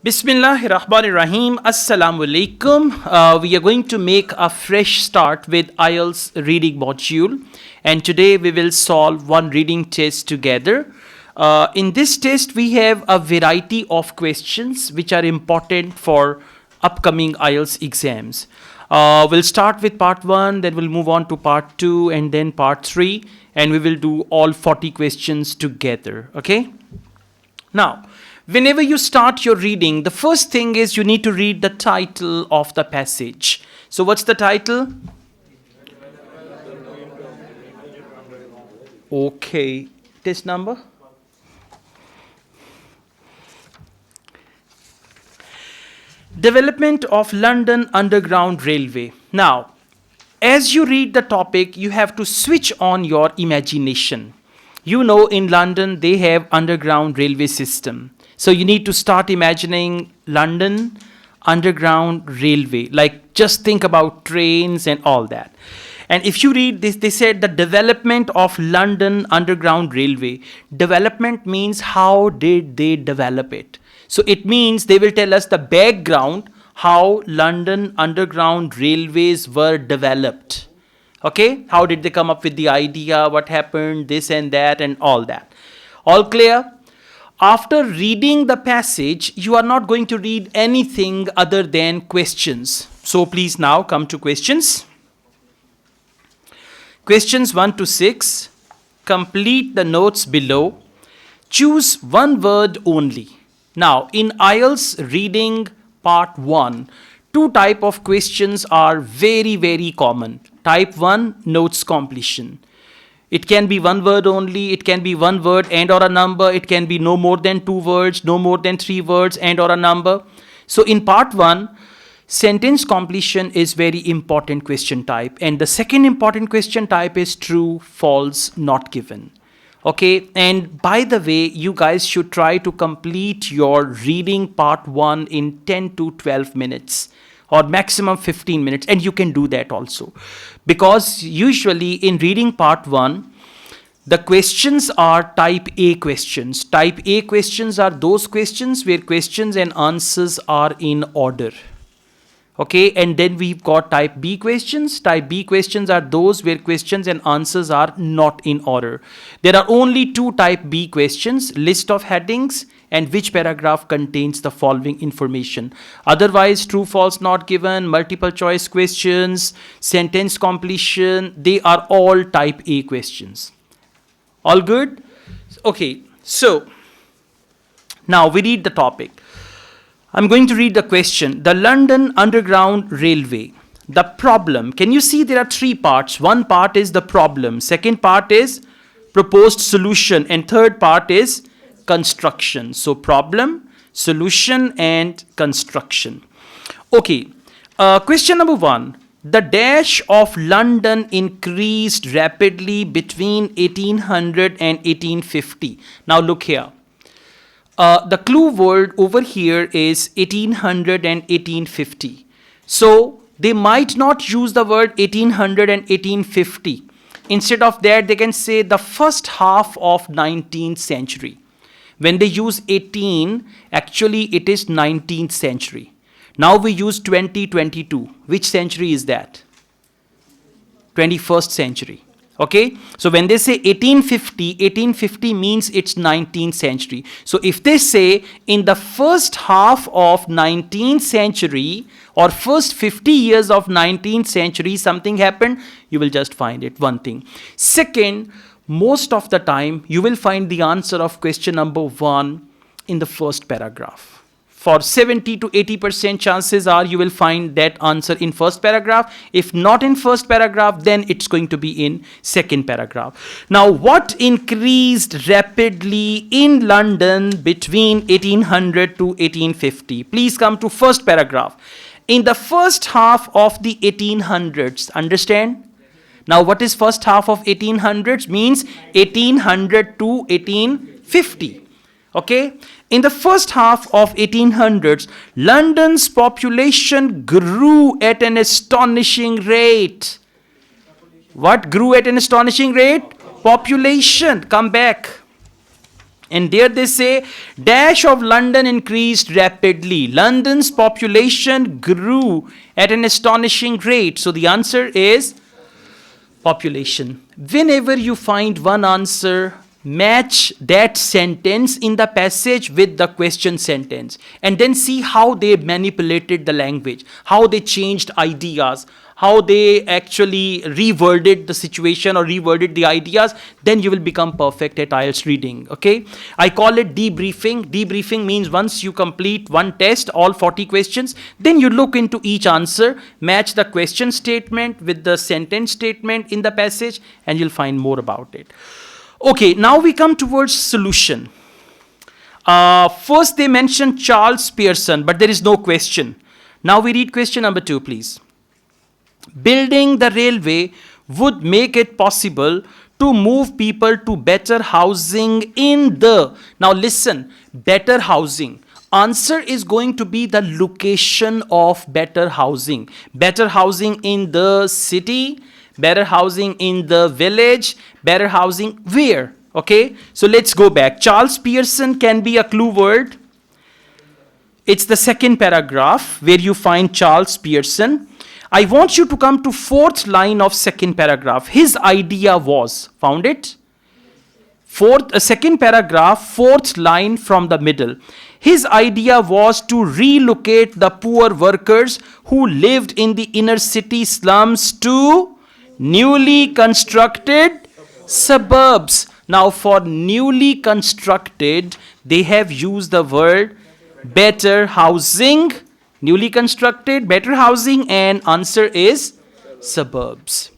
Bismillahirrahmanirrahim. Assalamu alaikum. We are going to make a fresh start with IELTS reading module, and today we will solve one reading test together. In this test, we have a variety of questions which are important for upcoming IELTS exams. We'll start with part 1, then we'll move on to part 2 and then part 3, and we will do all 40 questions together. Okay? Now, whenever you start your reading, the first thing is you need to read the title of the passage. So what's the title? Okay. Test number? Development of London Underground Railway. Now, as you read the topic, you have to switch on your imagination. You know, in London, they have underground railway system. So you need to start imagining London Underground Railway. Like, just think about trains and all that. And if you read this, they said the development of London Underground Railway. Development means how did they develop it? So it means they will tell us the background, how London Underground Railways were developed. Okay, how did they come up with the idea, what happened, this and that and all that. All clear? After reading the passage, you are not going to read anything other than questions. So please now come to questions. Questions 1 to 6. Complete the notes below. Choose one word only. Now, in IELTS reading part 1, two type of questions are very, very common. Type 1, notes completion. It can be one word only, it can be one word and or a number, it can be no more than 2 words, no more than 3 words and or a number. So in part 1, sentence completion is very important question type, and the second important question type is true, false, not given. Okay, and by the way, you guys should try to complete your reading part 1 in 10 to 12 minutes. Or maximum 15 minutes, and you can do that also. Because usually in reading part 1, the questions are type A questions. Type A questions are those questions where questions and answers are in order. Okay, and then we've got type B questions. Type B questions are those where questions and answers are not in order. There are only 2 type B questions, list of headings and which paragraph contains the following information. Otherwise, true, false, not given, multiple choice questions, sentence completion, they are all type A questions. All good? Okay, so now we read the topic. I'm going to read the question. The London Underground Railway. The problem. Can you see there are 3 parts? One part is the problem. Second part is proposed solution. And third part is construction. So problem, solution and construction. Okay. Question number 1. The dash of London increased rapidly between 1800 and 1850. Now look here. The clue word over here is 1800 and 1850. So they might not use the word 1800 and 1850. Instead of that, they can say the first half of 19th century. When they use 18, actually it is 19th century. Now we use 2022. Which century is that? 21st century. Okay, so when they say 1850, 1850 means it's 19th century. So if they say in the first half of 19th century or first 50 years of 19th century something happened, you will just find it, one thing. Second, most of the time you will find the answer of question number 1 in the first paragraph. For 70 to 80% chances are you will find that answer in first paragraph. If not in first paragraph, then it's going to be in second paragraph. Now, what increased rapidly in London between 1800 to 1850? Please come to first paragraph. In the first half of the 1800s, understand? Now, what is first half of 1800s? Means 1800 to 1850. Okay? In the first half of 1800s, London's population grew at an astonishing rate. What grew at an astonishing rate? Population. Come back. And there they say, dash of London increased rapidly. London's population grew at an astonishing rate. So the answer is population. Whenever you find one answer, match that sentence in the passage with the question sentence, and then see how they manipulated the language, how they changed ideas, how they actually reworded the situation or reworded the ideas. Then you will become perfect at IELTS reading. Okay, I call it debriefing. Debriefing means once you complete one test, all 40 questions, then you look into each answer, match the question statement with the sentence statement in the passage, and you'll find more about it. Okay, now we come towards solution. First they mentioned Charles Pearson, but there is no question. Now we read question number 2, please. Building the railway would make it possible to move people to better housing in the... Now listen, better housing. Answer is going to be the location of better housing. Better housing in the city, better housing in the village, better housing where? Okay, so let's go back. Charles Pearson can be a clue word. It's the second paragraph where you find Charles Pearson. I want you to come to fourth line of second paragraph. His idea was, found it? Second paragraph, fourth line from the middle. His idea was to relocate the poor workers who lived in the inner city slums to newly constructed suburbs. Now for newly constructed, they have used the word better housing. Newly constructed, better housing, and answer is suburbs.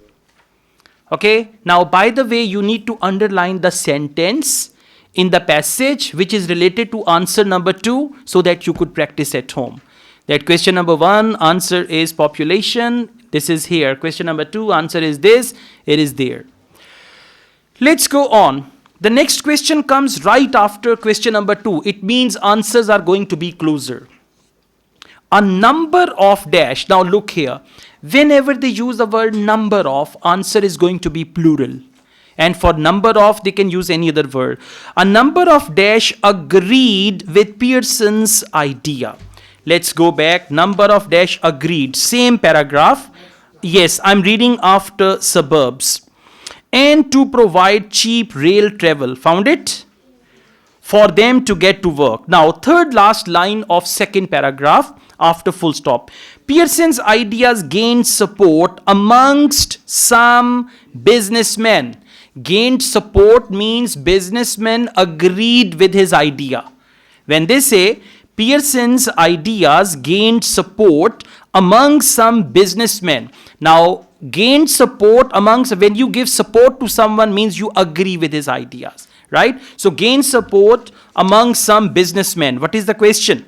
Okay, now by the way, you need to underline the sentence in the passage which is related to answer number 2 so that you could practice at home. That question number 1, answer is population. This is here. Question number 2, answer is this. It is there. Let's go on. The next question comes right after question number 2. It means answers are going to be closer. A number of dash. Now look here. Whenever they use the word number of, answer is going to be plural. And for number of, they can use any other word. A number of dash agreed with Pearson's idea. Let's go back. Number of dash agreed. Same paragraph. Yes, I'm reading after suburbs. And to provide cheap rail travel. Found it? For them to get to work. Now, third last line of second paragraph after full stop. Pearson's ideas gained support amongst some businessmen. Gained support means businessmen agreed with his idea. When they say Pearson's ideas gained support among some businessmen. Now, gained support amongst, when you give support to someone means you agree with his ideas, right? So, gained support among some businessmen. What is the question?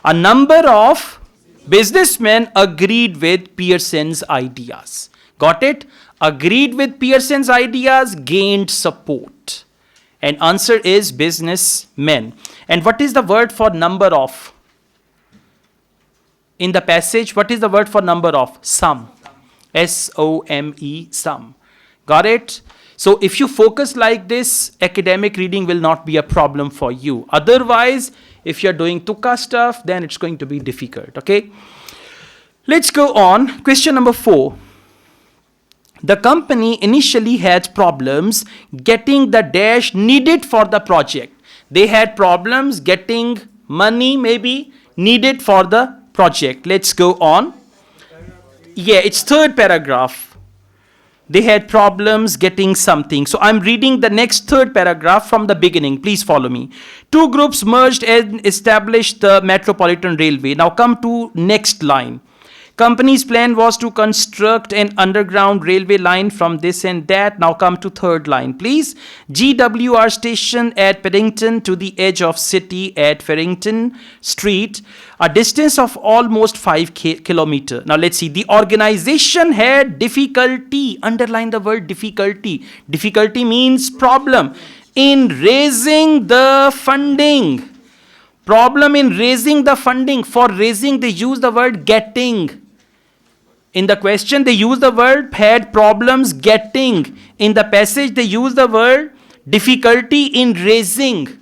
A number of businessmen agreed with Pearson's ideas. Got it? Agreed with Pearson's ideas, gained support. And answer is businessmen. And what is the word for number of? In the passage, what is the word for number of? Some. S-O-M-E, some. Got it? So if you focus like this, academic reading will not be a problem for you. Otherwise, if you're doing tukka stuff, then it's going to be difficult. Okay? Let's go on. Question number 4. The company initially had problems getting the dash needed for the project. They had problems getting money maybe needed for the project. Let's go on. Yeah, it's third paragraph. They had problems getting something. So I'm reading the next third paragraph from the beginning. Please follow me. Two groups merged and established the Metropolitan Railway. Now come to next line. Company's plan was to construct an underground railway line from this and that. Now come to third line, please. GWR station at Paddington to the edge of city at Farrington Street. A distance of almost 5 kilometers. Now let's see. The organization had difficulty. Underline the word difficulty. Difficulty means problem in raising the funding. Problem in raising the funding. For raising, they use the word getting. In the question, they use the word had problems getting. In the passage, they use the word difficulty in raising.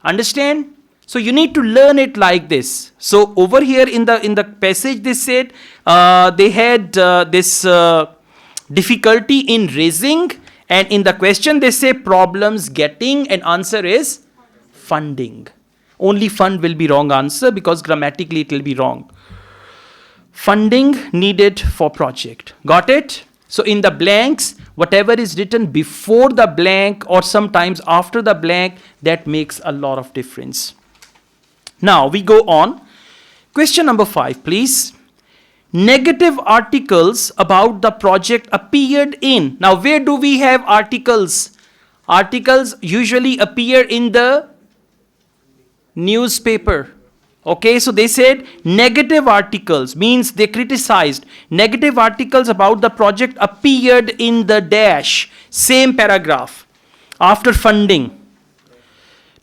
Understand? So you need to learn it like this. So over here in the passage they said they had this difficulty in raising, and in the question they say problems getting, and answer is funding. Only fund will be wrong answer because grammatically it will be wrong. Funding needed for project. Got it? So in the blanks, whatever is written before the blank or sometimes after the blank, that makes a lot of difference. Now we go on. Question number 5, please. Negative articles about the project appeared in. Now where do we have articles? Articles usually appear in the newspaper. Okay, so they said negative articles means they criticized. Negative articles about the project appeared in the dash. Same paragraph. After funding.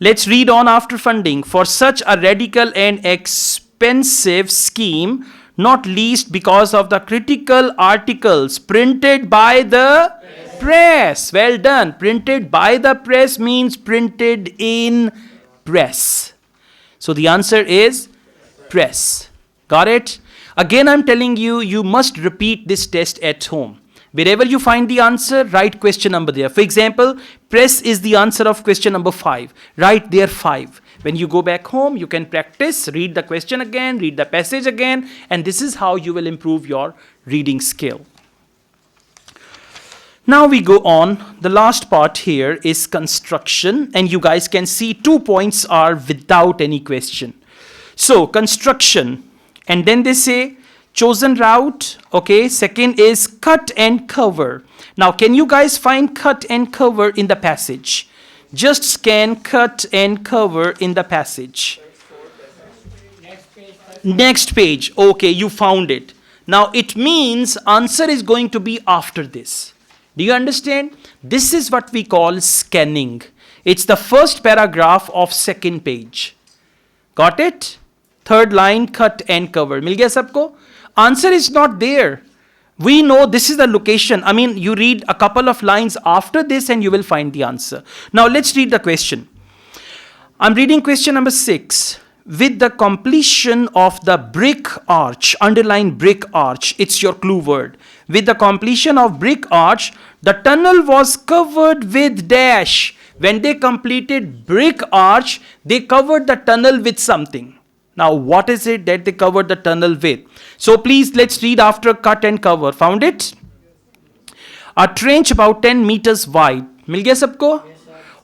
Let's read on after funding. For such a radical and expensive scheme, not least because of the critical articles printed by the press. Well done. Printed by the press means printed in press. So the answer is press. Got it? Again, I'm telling you, you must repeat this test at home. Wherever you find the answer, write question number there. For example, press is the answer of question number 5. Write there 5. When you go back home, you can practice, read the question again, read the passage again, and this is how you will improve your reading skill. Now we go on. The last part here is construction, and you guys can see 2 points are without any question. So construction, and then they say chosen route. Okay, second is cut and cover. Now can you guys find cut and cover in the passage? Just scan cut and cover in the passage. Next page. Okay, you found it. Now it means answer is going to be after this. Do you understand? This is what we call scanning. It's the first paragraph of second page. Got it? Third line, cut and cover. Mil gaya sabko? Answer is not there. We know this is the location. I mean, you read a couple of lines after this and you will find the answer. Now let's read the question. I'm reading question number 6. With the completion of the brick arch, underline brick arch, it's your clue word. With the completion of brick arch, the tunnel was covered with dash. When they completed brick arch, they covered the tunnel with something. Now, what is it that they covered the tunnel with? So please, let's read after cut and cover. Found it? A trench about 10 meters wide. Mil gaya sabko?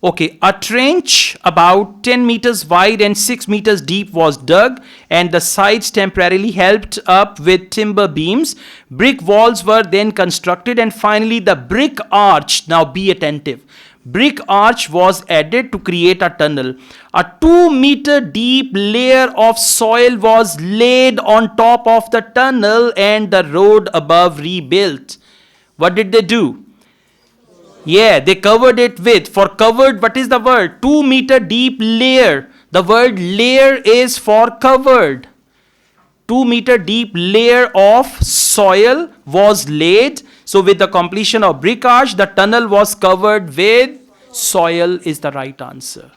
Okay, a trench about 10 meters wide and 6 meters deep was dug, and the sides temporarily helped up with timber beams. Brick walls were then constructed, and finally the brick arch, now be attentive, brick arch was added to create a tunnel. A 2-meter deep layer of soil was laid on top of the tunnel and the road above rebuilt. What did they do? Yeah, they covered it with. For covered, what is the word? 2-meter deep layer. The word layer is for covered. 2-meter deep layer of soil was laid. So with the completion of brick arch, the tunnel was covered with soil is the right answer.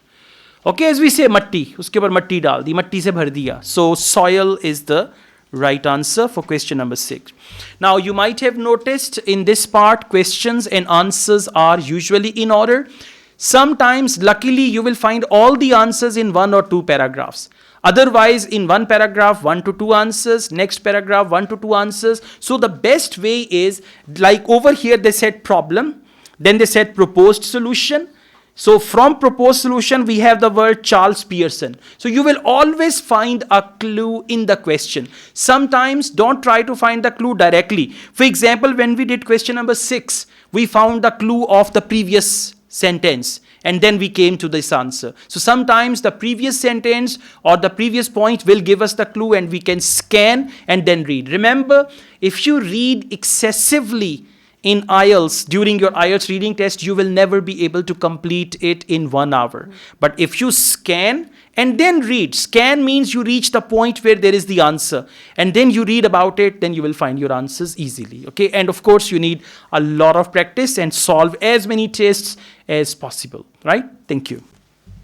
Okay, as we say matti, uske par matti dal di, matti se bhar diya. So soil is the right answer for question number 6. Now you might have noticed in this part questions and answers are usually in order. Sometimes luckily you will find all the answers in 1 or 2 paragraphs. Otherwise in one paragraph 1 to 2 answers, next paragraph 1 to 2 answers. So the best way is, like over here they said problem, then they said proposed solution. So from proposed solution, we have the word Charles Pearson. So you will always find a clue in the question. Sometimes don't try to find the clue directly. For example, when we did question number 6, we found the clue of the previous sentence and then we came to this answer. So sometimes the previous sentence or the previous point will give us the clue and we can scan and then read. Remember, if you read excessively in IELTS, during your IELTS reading test, you will never be able to complete it in 1 hour. But if you scan and then read, scan means you reach the point where there is the answer and then you read about it, then you will find your answers easily. Okay, and of course you need a lot of practice and solve as many tests as possible, right? Thank you.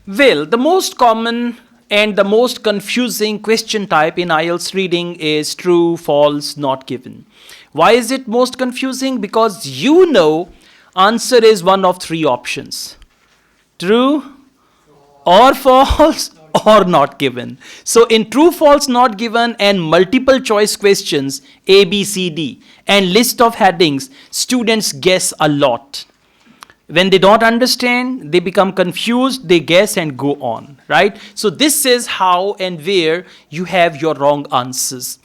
Well, the most common and the most confusing question type in IELTS reading is true, false, not given. Why is it most confusing? Because you know answer is one of three options. True or false or not given. So in true, false, not given and multiple choice questions A, B, C, D and list of headings, students guess a lot. When they don't understand, they become confused, they guess and go on, right? So this is how and where you have your wrong answers.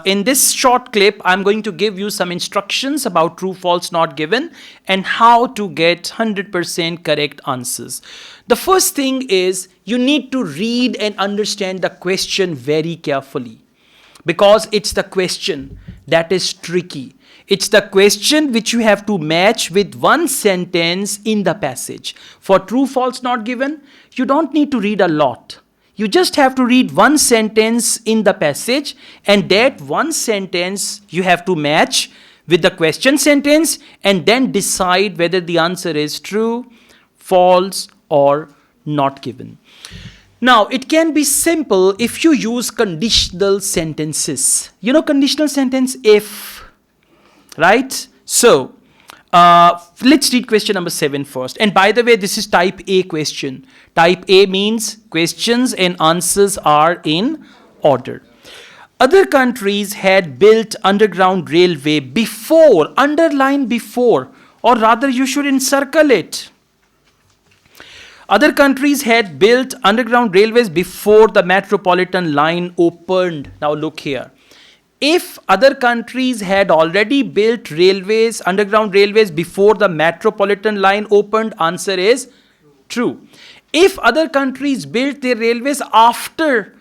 In this short clip, I'm going to give you some instructions about true, false, not given and how to get 100% correct answers. The first thing is you need to read and understand the question very carefully because it's the question that is tricky. It's the question which you have to match with one sentence in the passage. For true, false, not given, you don't need to read a lot. You just have to read one sentence in the passage and that one sentence you have to match with the question sentence and then decide whether the answer is true, false or not given. Now, it can be simple if you use conditional sentences. You know conditional sentence if. Right? So, let's read question number 7 first. And by the way, this is type A question. Type A means questions and answers are in order. Other countries had built underground railway before, underline before, or rather you should encircle it. Other countries had built underground railways before the metropolitan line opened. Now look here. If other countries had already built railways, underground railways before the metropolitan line opened, answer is true. If other countries built their railways after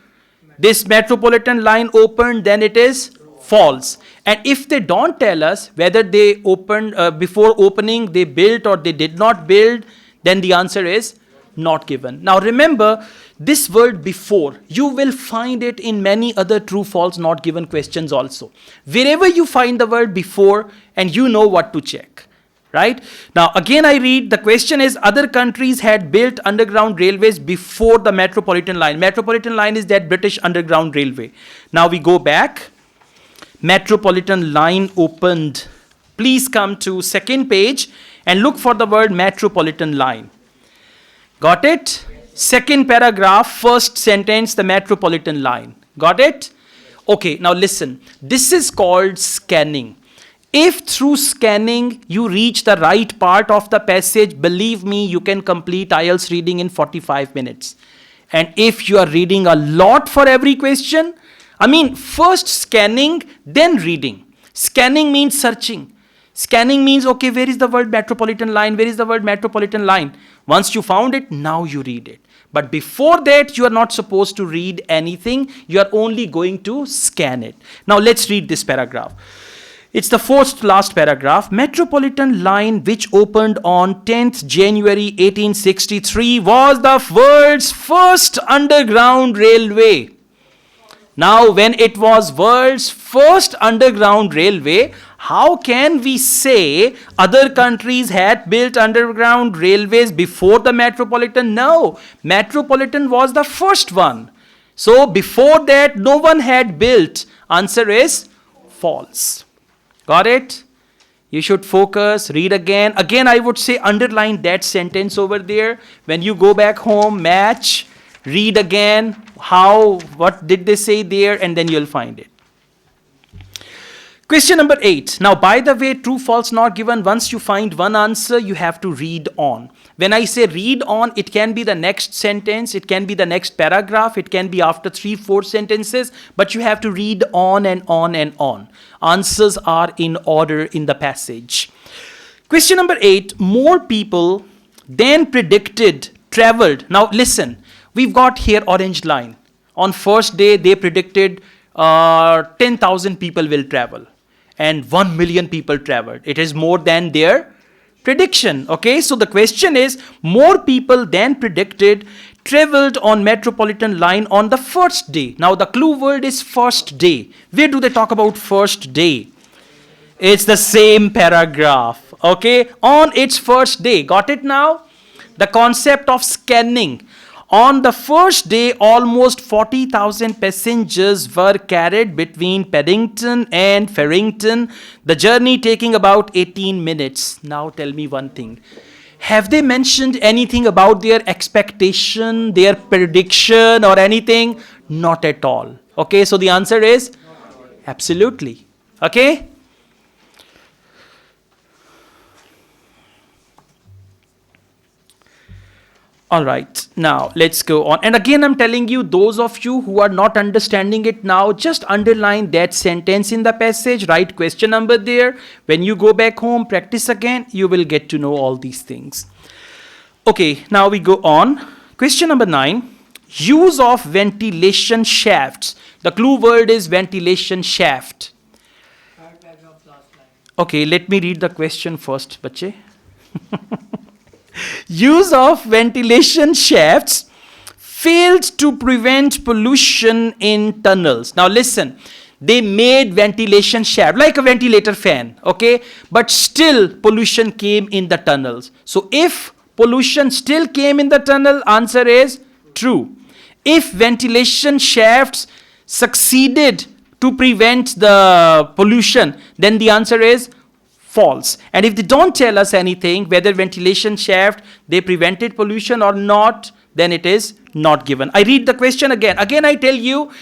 this metropolitan line opened, then it is false. And if they don't tell us whether they opened, before opening they built or they did not build, then the answer is not given. Now remember, this word before, you will find it in many other true, false, not given questions also. Wherever you find the word before and you know what to check, right? Now again I read, the question is other countries had built underground railways before the metropolitan line. Metropolitan line is that British underground railway. Now we go back. Metropolitan line opened. Please come to second page and look for the word metropolitan line. Got it? Second paragraph, first sentence, the metropolitan line. Got it? Okay, now listen. This is called scanning. If through scanning you reach the right part of the passage, believe me, you can complete IELTS reading in 45 minutes. And if you are reading a lot for every question, first scanning, then reading. Scanning means searching. Scanning means, okay, where is the word metropolitan line? Where is the word metropolitan line? Once you found it, now you read it. But before that, you are not supposed to read anything. You are only going to scan it. Now let's read this paragraph. It's the fourth last paragraph. Metropolitan line, which opened on 10th January 1863, was the world's first underground railway. Now, when it was world's first underground railway, how can we say other countries had built underground railways before the metropolitan? No, metropolitan was the first one. So, before that, no one had built. Answer is false. Got it? You should focus, read again. Again, I would say underline that sentence over there. When you go back home, match, read again. What did they say there? And then you'll find it. Question number 8. Now, by the way, true, false, not given. Once you find one answer, you have to read on. When I say read on, it can be the next sentence, it can be the next paragraph, it can be after 3-4 sentences, but you have to read on and on and on. Answers are in order in the passage. Question number 8. More people than predicted traveled. Now, listen. We've got here orange line. On first day, they predicted 10,000 people will travel. And 1 million people traveled. It is more than their prediction. Okay, so the question is, more people than predicted traveled on metropolitan line on the first day. Now the clue word is first day. Where do they talk about first day? It's the same paragraph. Okay, on its first day. Got it now? The concept of scanning. On the first day, almost 40,000 passengers were carried between Paddington and Farrington, the journey taking about 18 minutes. Now tell me one thing. Have they mentioned anything about their expectation, their prediction or anything? Not at all. Okay, so the answer is absolutely. Okay? All right, now let's go on. And again, I'm telling you, those of you who are not understanding it now, just underline that sentence in the passage, write question number there. When you go back home, practice again, you will get to know all these things. Okay, now we go on. Question number 9, use of ventilation shafts. The clue word is ventilation shaft. Okay, let me read the question first, bache. Use of ventilation shafts failed to prevent pollution in tunnels. Now listen, they made ventilation shaft like a ventilator fan, okay? But still pollution came in the tunnels. So if pollution still came in the tunnel, answer is true. If ventilation shafts succeeded to prevent the pollution, then the answer is false. And if they don't tell us anything, whether ventilation shaft, they prevented pollution or not, then it is not given. I read the question again. Again, I tell you,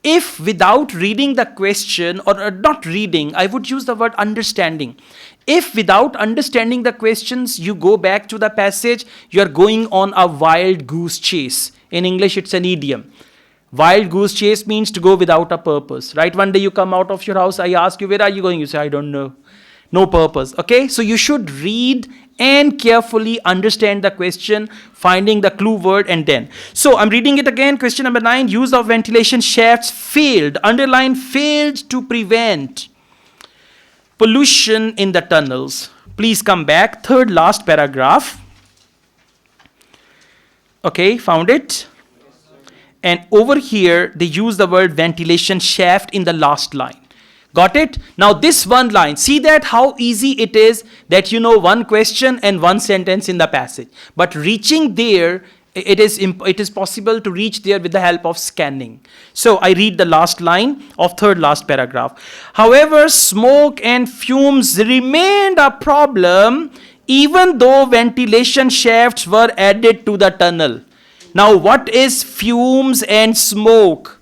if without reading the question, or not reading, I would use the word understanding. If without understanding the questions, you go back to the passage, you are going on a wild goose chase. In English, it's an idiom. Wild goose chase means to go without a purpose, right? One day you come out of your house, I ask you, where are you going? You say, I don't know. No purpose, okay? So you should read and carefully understand the question, finding the clue word and then. So I'm reading it again. Question number 9, use of ventilation shafts failed, underline failed to prevent pollution in the tunnels. Please come back, third last paragraph. Okay, found it? And over here, they use the word ventilation shaft in the last line. Got it? Now this one line, see that how easy it is that you know one question and one sentence in the passage. But reaching there, it is possible to reach there with the help of scanning. So I read the last line of third last paragraph. However, smoke and fumes remained a problem even though ventilation shafts were added to the tunnel. Now what is fumes and smoke?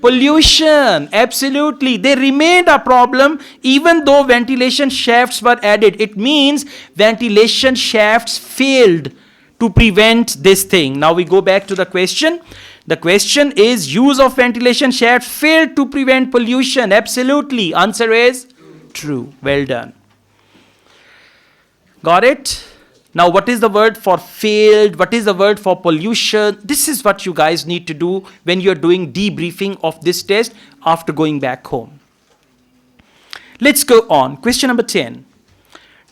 Pollution, absolutely. They remained a problem even though ventilation shafts were added. It means ventilation shafts failed to prevent this thing. Now we go back to the question. The question is, use of ventilation shafts failed to prevent pollution. Absolutely. Answer is true. Well done. Got it? Now, what is the word for failed? What is the word for pollution? This is what you guys need to do when you're doing debriefing of this test after going back home. Let's go on. Question number 10.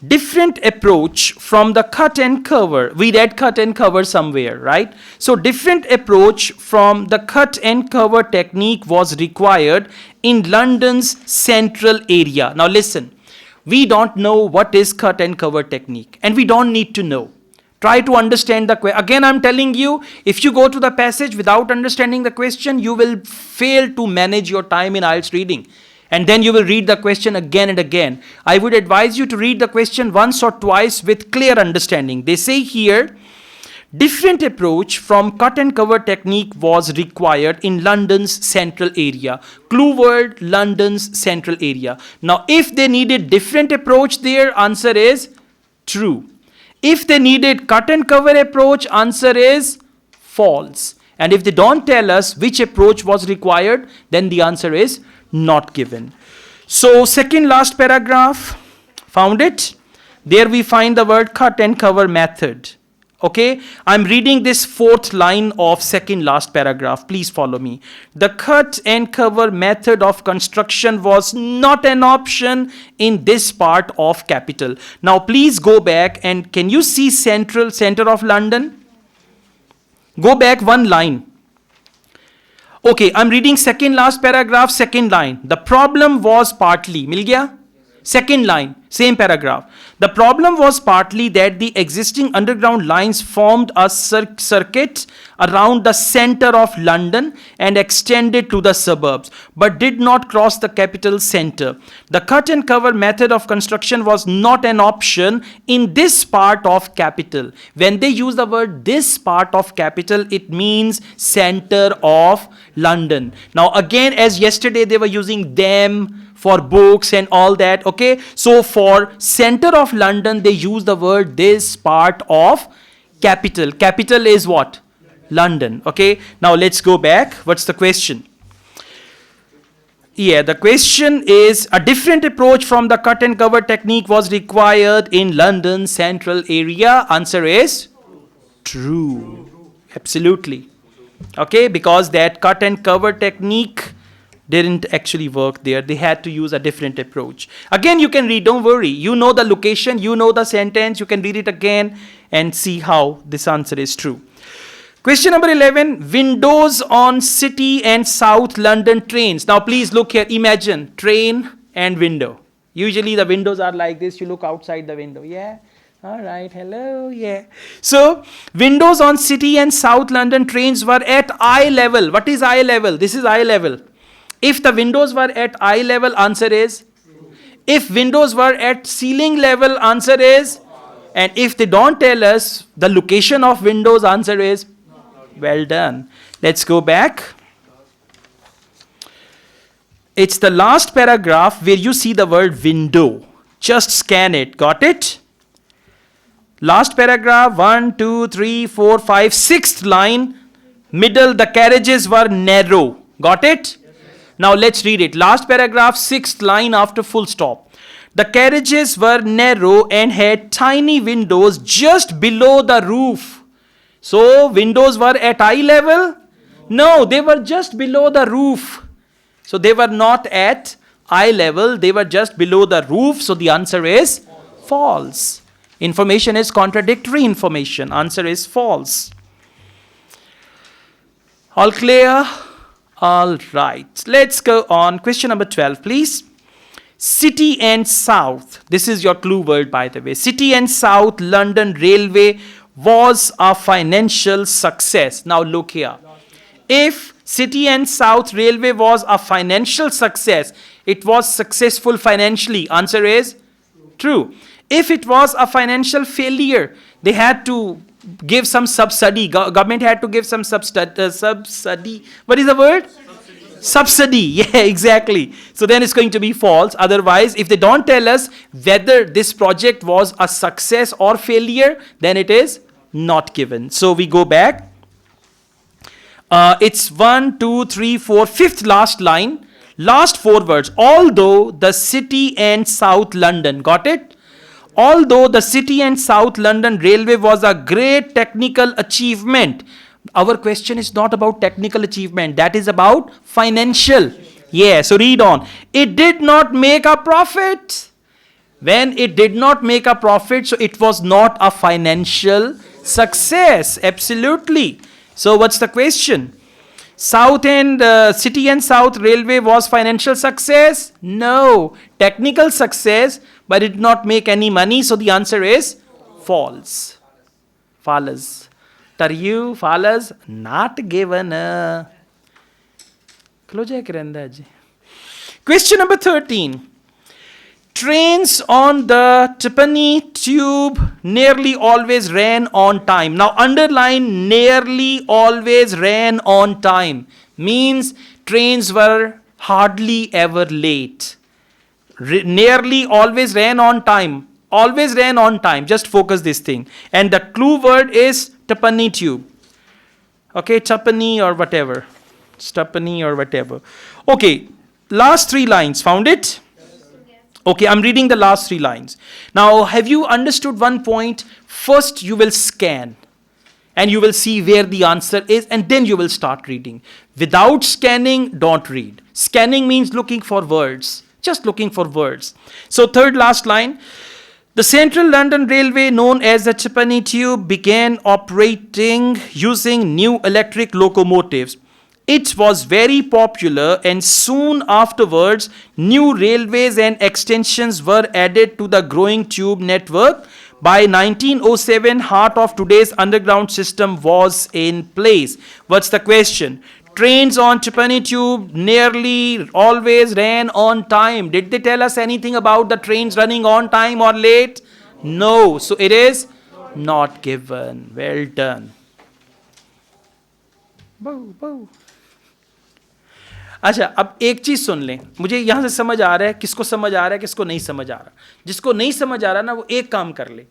Different approach from the cut and cover. We read cut and cover somewhere, right? So, different approach from the cut and cover technique was required in London's central area. Now, listen. We don't know what is cut and cover technique, and we don't need to know. Try to understand the question. Again, I'm telling you, if you go to the passage without understanding the question, you will fail to manage your time in IELTS reading. And then you will read the question again and again. I would advise you to read the question once or twice with clear understanding. They say here, different approach from cut and cover technique was required in London's central area. Clue word, London's central area. Now, if they needed different approach there, answer is true. If they needed cut and cover approach, answer is false. And if they don't tell us which approach was required, then the answer is not given. So, second last paragraph, found it? There we find the word cut and cover method. Okay, I'm reading this fourth line of second last paragraph. Please follow me. The cut and cover method of construction was not an option in this part of capital. Now, please go back and can you see center of London? Go back one line. Okay, I'm reading second last paragraph, second line. The problem was partly, mil gaya? Second line, same paragraph. The problem was partly that the existing underground lines formed a circuit around the center of London and extended to the suburbs, but did not cross the capital center. The cut and cover method of construction was not an option in this part of capital. When they use the word this part of capital, it means center of London. Now again, as yesterday they were using them for books and all that, okay? So for center of London, they use the word this part of capital. Capital is what? London, okay? Now let's go back. What's the question? Yeah, the question is, a different approach from the cut and cover technique was required in London central area. Answer is true. Absolutely. Okay, because that cut and cover technique didn't actually work there. They had to use a different approach. Again, you can read, don't worry. You know the location, you know the sentence, you can read it again and see how this answer is true. Question number 11, windows on City and South London trains. Now please look here, imagine train and window. Usually the windows are like this, you look outside the window, yeah? All right, hello, yeah. So, windows on City and South London trains were at eye level. What is eye level? This is eye level. If the windows were at eye level, answer is true. If windows were at ceiling level, answer is, and if they don't tell us the location of windows, answer is well done. Let's go back. It's the last paragraph where you see the word window. Just scan it. Got it? Last paragraph, 1, 2, 3, 4, 5, 6th line, middle, the carriages were narrow. Got it? Now let's read it. Last paragraph, 6th line after full stop. The carriages were narrow and had tiny windows just below the roof. So windows were at eye level? No, they were just below the roof. So they were not at eye level, they were just below the roof. So the answer is false. Information is contradictory information. Answer is false. All clear? All right. Let's go on. Question number 12, please. City and South. This is your clue word, by the way. City and South London Railway was a financial success. Now look here. If City and South Railway was a financial success, it was successful financially. Answer is true. If it was a financial failure, they had to give some subsidy. Government had to give some subsidy. What is the word? Subsidy. Yeah, exactly. So then it's going to be false. Otherwise, if they don't tell us whether this project was a success or failure, then it is not given. So we go back. It's 1, 2, 3, 4, 5th last line. Last 4 words. Although the City and South London. Got it? Although the City and South London Railway was a great technical achievement. Our question is not about technical achievement. That is about financial. Yeah, so read on. It did not make a profit. When it did not make a profit, so it was not a financial success. Absolutely. So what's the question? South and City and South Railway was financial success? No. Technical success, but it did not make any money. So the answer is false. False. Taryu, false, not given. Question number 13. Trains on the Twopenny Tube nearly always ran on time. Now underline nearly always ran on time. Means trains were hardly ever late. Nearly always ran on time. Always ran on time. Just focus this thing. And the clue word is Twopenny Tube. Okay, Twopenny or whatever. Twopenny or whatever. Okay, last 3 lines. Found it? Okay, I'm reading the last 3 lines. Now, have you understood one point? First, you will scan and you will see where the answer is, and then you will start reading. Without scanning, don't read. Scanning means looking for words, just looking for words. So, 3rd last line. The Central London Railway, known as the Twopenny Tube, began operating using new electric locomotives. It was very popular, and soon afterwards, new railways and extensions were added to the growing tube network. By 1907, heart of today's underground system was in place. What's the question? Trains on Tripani Tube nearly always ran on time. Did they tell us anything about the trains running on time or late? No. So it is not given. Well done. Bow, bow. अच्छा, अब एक चीज सुन लें, मुझे यहां से समझ आ रहा है, किसको समझ आ रहा है, किसको नहीं समझ आ रहा. जिसको नहीं समझ आ रहा ना, वो एक काम कर ले.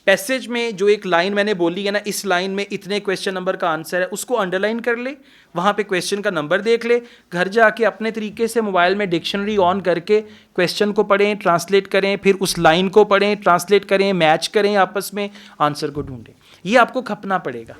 पैसेज में जो एक लाइन मैंने बोली है ना, इस लाइन में इतने क्वेश्चन नंबर का आंसर है, उसको अंडरलाइन कर ले, वहां पे क्वेश्चन का नंबर देख ले, घर जाके अपने तरीके से मोबाइल में डिक्शनरी ऑन करके क्वेश्चन को पढ़ें, ट्रांसलेट करें, फिर उस लाइन को पढ़ें, ट्रांसलेट करें, मैच करें आपस में, आंसर को ढूंढें. ये आपको खपना पड़ेगा.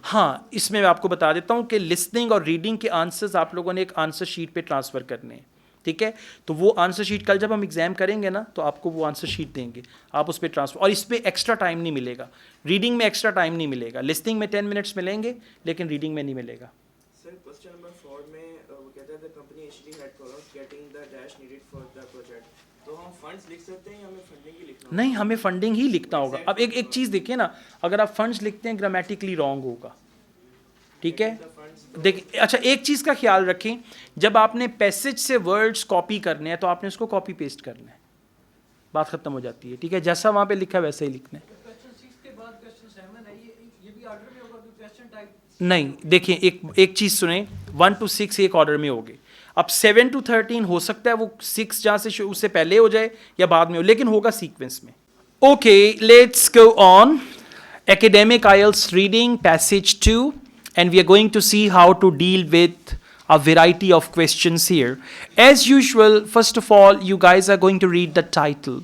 हाँ, इसमें मैं आपको बता देता हूं कि लिसनिंग और रीडिंग के आंसर्स आप लोगों ने एक आंसर शीट पे ट्रांसफर करने हैं. ठीक है, तो वो आंसर शीट कल जब हम एग्जाम करेंगे ना, तो आपको वो आंसर शीट देंगे, आप उस पर ट्रांसफर. और इस पर एक्स्ट्रा टाइम नहीं मिलेगा, रीडिंग में एक्स्ट्रा टाइम नहीं मिलेगा. लिसनिंग में 10 मिनट्स मिलेंगे, लेकिन रीडिंग में नहीं मिलेगा. सर, क्वेश्चन नंबर 4 में वो कहता है the company initially had problems getting the dash needed for the project. तो हम फंड्स लिख सकते हैं या हमें फंडिंग ही लिखना होगा? नहीं, हमें फंडिंग ही लिखना होगा. अब एक चीज़ देखिए ना, अगर आप फंड्स लिखते हैं ग्रामेटिकली रॉन्ग होगा. ठीक है, देखिए. अच्छा, एक चीज़ का ख्याल रखें, जब आपने पैसेज से वर्ड्स कॉपी करने हैं तो आपने उसको कॉपी पेस्ट करना है, बात खत्म हो जाती है. ठीक है, जैसा वहाँ पे लिखा है वैसे ही लिखना है. नहीं, देखिए, एक चीज़ सुने, 1 to 6 एक ऑर्डर में हो गए. अब 7 to 13 हो सकता है वो 6 जहाँ से उससे पहले हो जाए या बाद में हो, लेकिन होगा सीक्वेंस में. Okay, let's go on. Academic IELTS reading passage 2, and we are going to see how to deal with a variety of questions here. As usual, first of all, you guys are going to read the title.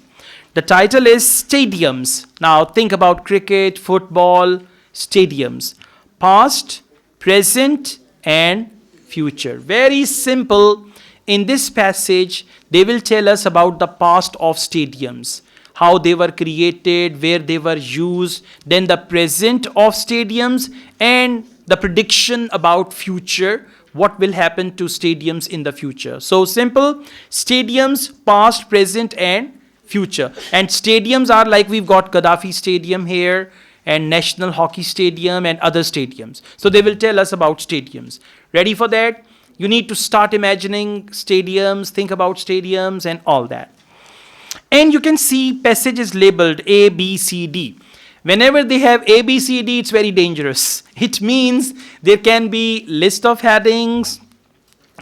The title is Stadiums. Now think about cricket, football, stadiums. Past, present, and future. Very simple. In this passage, they will tell us about the past of stadiums, how they were created, where they were used, then the present of stadiums, and the prediction about future, what will happen to stadiums in the future. So simple, stadiums, past, present, and future. And stadiums are like, we've got Gaddafi Stadium here, and National Hockey Stadium, and other stadiums. So they will tell us about stadiums. Ready for that? You need to start imagining stadiums, think about stadiums, and all that. And you can see passage is labeled A, B, C, D. Whenever they have A, B, C, D, it's very dangerous. It means there can be list of headings,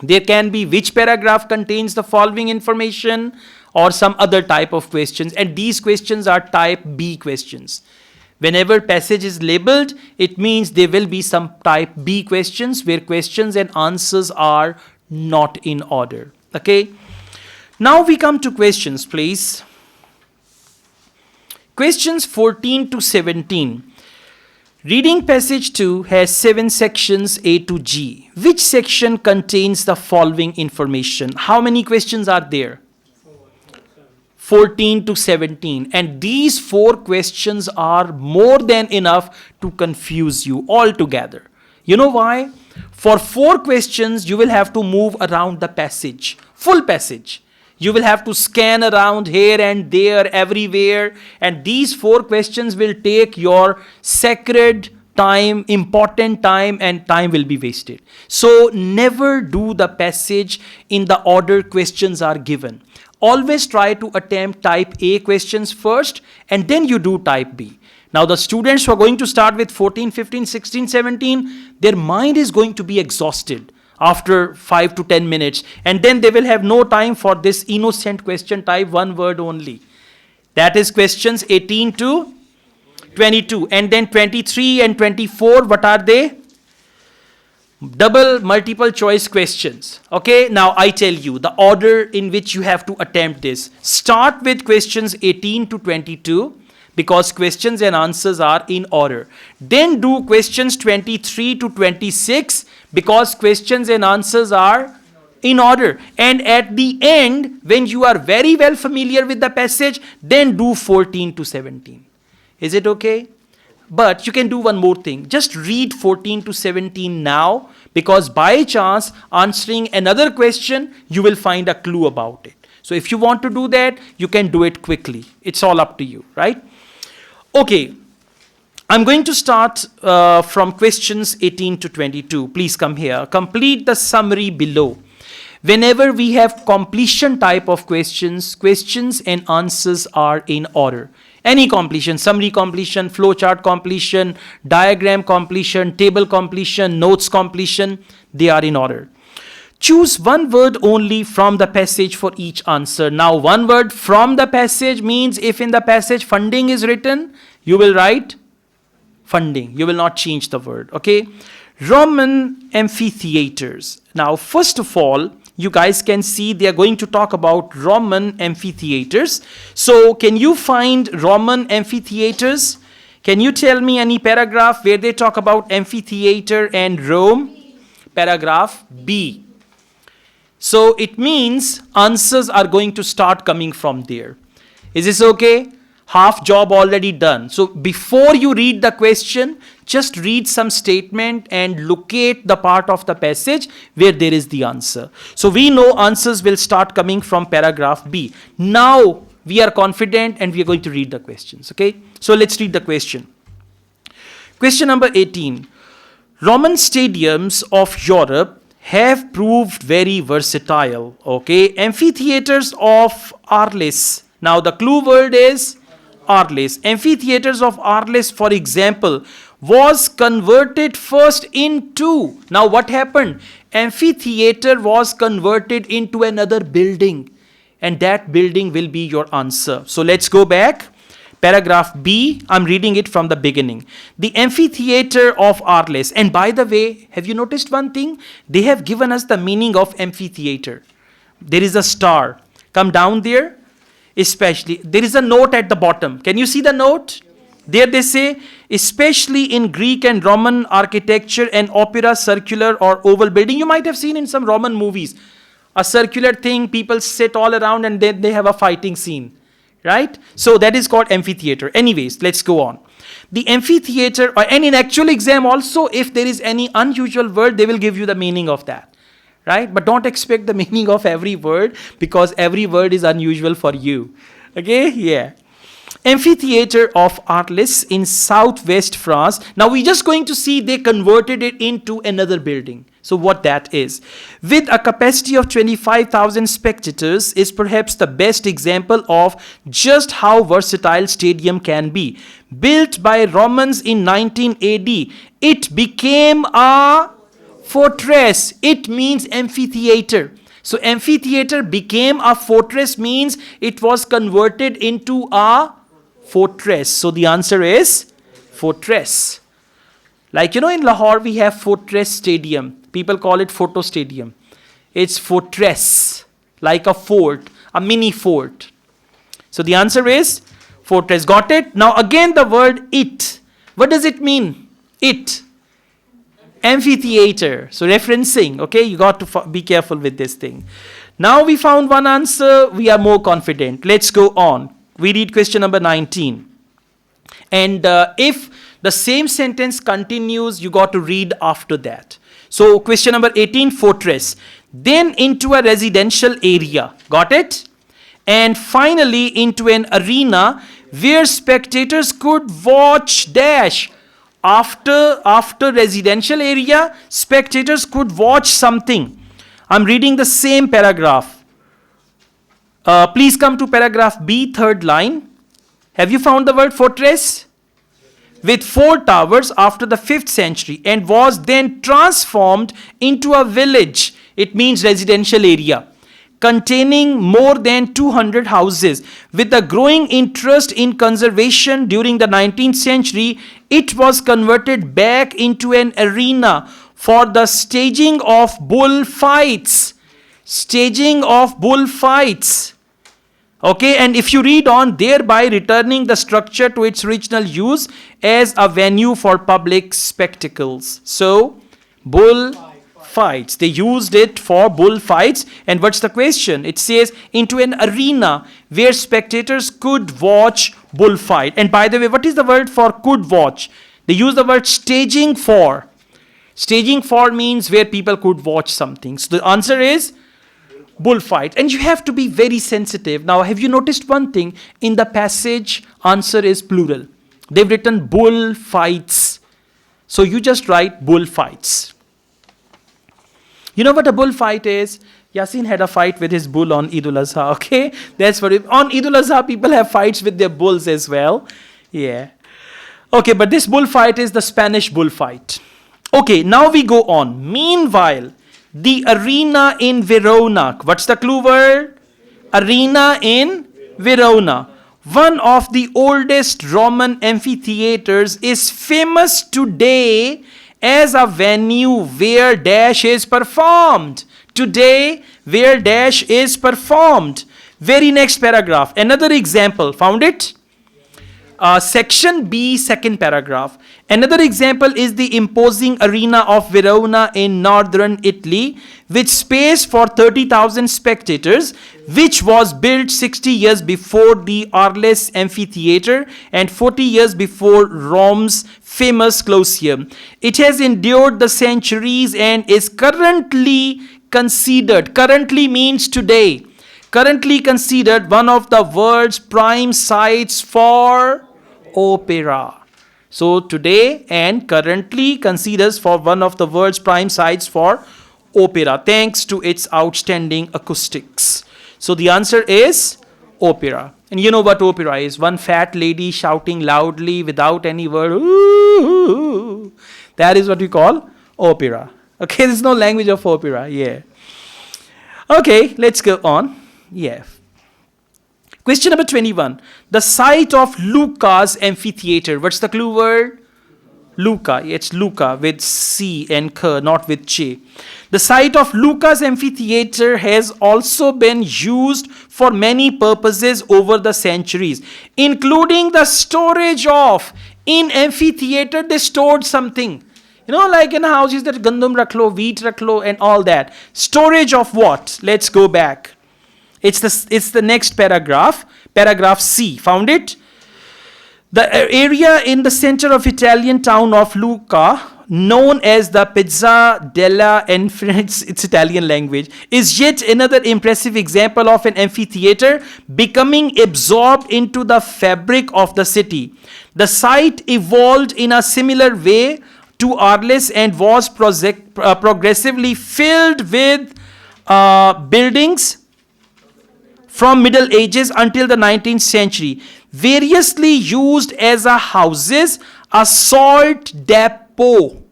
there can be which paragraph contains the following information, or some other type of questions. And these questions are type B questions. Whenever passage is labeled, it means there will be some type B questions where questions and answers are not in order. Okay? Now we come to questions, please. Questions 14 to 17. Reading passage 2 has 7 sections A to G. Which section contains the following information? How many questions are there? 14 to 17. And these 4 questions are more than enough to confuse you altogether. You know why? For 4 questions, you will have to move around the passage, full passage. You will have to scan around here and there, everywhere. And these 4 questions will take your sacred time, important time, and time will be wasted. So never do the passage in the order questions are given. Always try to attempt type A questions first, and then you do type B. Now the students who are going to start with 14, 15, 16, 17, their mind is going to be exhausted after 5 to 10 minutes. And then they will have no time for this innocent question type, one word only. That is questions 18 to 22. And then 23 and 24, what are they? Double multiple choice questions. Okay, now I tell you the order in which you have to attempt this. Start with questions 18 to 22 because questions and answers are in order. Then do questions 23 to 26 because questions and answers are in order. And at the end, when you are very well familiar with the passage, then do 14 to 17. Is it okay? But you can do one more thing. Just read 14 to 17 now, because by chance answering another question, you will find a clue about it. So if you want to do that, you can do it quickly. It's all up to you, right? Okay. I'm going to start from questions 18 to 22. Please come here. Complete the summary below. Whenever we have completion type of questions, questions and answers are in order. Any completion, summary completion, flowchart completion, diagram completion, table completion, notes completion, they are in order. Choose one word only from the passage for each answer. Now, one word from the passage means if in the passage funding is written, you will write funding. You will not change the word, okay? Roman amphitheaters. Now, first of all, you guys can see they are going to talk about Roman amphitheaters. So, can you find Roman amphitheaters? Can you tell me any paragraph where they talk about amphitheater and Rome? Paragraph B. So, it means answers are going to start coming from there. Is this okay? Half job already done. So before you read the question, just read some statement and locate the part of the passage where there is the answer. So we know answers will start coming from paragraph B. Now we are confident and we are going to read the questions. Okay. So let's read the question. Question number 18. Roman stadiums of Europe have proved very versatile. Okay. Amphitheaters of Arles. Now the clue word is Arles. Amphitheaters of Arles, for example, was converted first into. Now what happened? Amphitheater was converted into another building, and that building will be your answer. So let's go back. Paragraph B, I'm reading it from the beginning. The amphitheater of Arles. And by the way, have you noticed one thing? They have given us the meaning of amphitheater. There is a star. Come down there. Especially, there is a note at the bottom. Can you see the note? There they say, especially in Greek and Roman architecture, an opera circular or oval building. You might have seen in some Roman movies. A circular thing, people sit all around and then they have a fighting scene. Right? So that is called amphitheater. Anyways, let's go on. The amphitheater, and in actual exam also, if there is any unusual word, they will give you the meaning of that. Right? But don't expect the meaning of every word, because every word is unusual for you. Okay? Yeah. Amphitheater of Arles in southwest France. Now we're just going to see they converted it into another building. So what that is. With a capacity of 25,000 spectators is perhaps the best example of just how versatile stadium can be. Built by Romans in 19 AD, it became a fortress. It means amphitheater. So amphitheater became a fortress means it was converted into a fortress. So the answer is fortress. Like in Lahore we have Fortress Stadium. People call it Photo Stadium. It's fortress. Like a fort. A mini fort. So the answer is fortress. Got it? Now again the word it. What does it mean? It. Amphitheater. So referencing, okay, you got to be careful with this thing. Now we found one answer, we are more confident. Let's go on. We read question number 19. And if the same sentence continues, you got to read after that. So question number 18, fortress. Then into a residential area. Got it? And finally into an arena where spectators could watch dash. After residential area, spectators could watch something. I'm reading the same paragraph. Please come to paragraph B, third line. Have you found the word fortress? With 4 towers after the 5th century and was then transformed into a village. It means residential area. Containing more than 200 houses. With a growing interest in conservation during the 19th century, it was converted back into an arena for the staging of bullfights. Staging of bullfights. Okay, and if you read on, thereby returning the structure to its original use as a venue for public spectacles. So, bullfights. fights. They used it for bull fights. And what's the question? It says into an arena where spectators could watch bull fight. And by the way, what is the word for could watch? They use the word staging for. Staging for means where people could watch something. So the answer is bullfight. And you have to be very sensitive. Now, have you noticed one thing? In the passage, answer is plural. They've written bullfights. So you just write bullfights. You know what a bullfight is? Yasin had a fight with his bull on Eid al-Azha, okay? That's what on Eid al-Azha, people have fights with their bulls as well. Yeah. Okay, but this bullfight is the Spanish bullfight. Okay, now we go on. Meanwhile, the arena in Verona. What's the clue word? Arena in Verona. One of the oldest Roman amphitheaters is famous today as a venue where dash is performed. Today, where dash is performed. Very next paragraph. Another example. Found it? Section B, second paragraph. Another example is the imposing arena of Verona in northern Italy, with space for 30,000 spectators, which was built 60 years before the Arles Amphitheater and 40 years before Rome's famous Colosseum. It has endured the centuries and is currently considered, currently means today, currently considered one of the world's prime sites for opera. So today and currently considers for one of the world's prime sites for opera, thanks to its outstanding acoustics. So the answer is opera. And you know what opera is? One fat lady shouting loudly without any word. Ooh, that is what we call opera. Okay, there's no language of opera. Yeah. Okay, let's go on. Yeah. Question number 21. The site of Luca's amphitheater. What's the clue word? Luca. It's Luca with C and K, not with Ch. The site of Luca's amphitheater has also been used for many purposes over the centuries, including the storage of. In amphitheater, they stored something. You know, like in houses that gandum rakhlo, wheat rakhlo, and all that. Storage of what? Let's go back. It's the next paragraph. Paragraph C. Found it? The area in the center of Italian town of Lucca, known as the Piazza della Infinita, it's Italian language, is yet another impressive example of an amphitheater becoming absorbed into the fabric of the city. The site evolved in a similar way to Arles and was progressively filled with buildings from Middle Ages until the 19th century, variously used as a houses, a salt depot.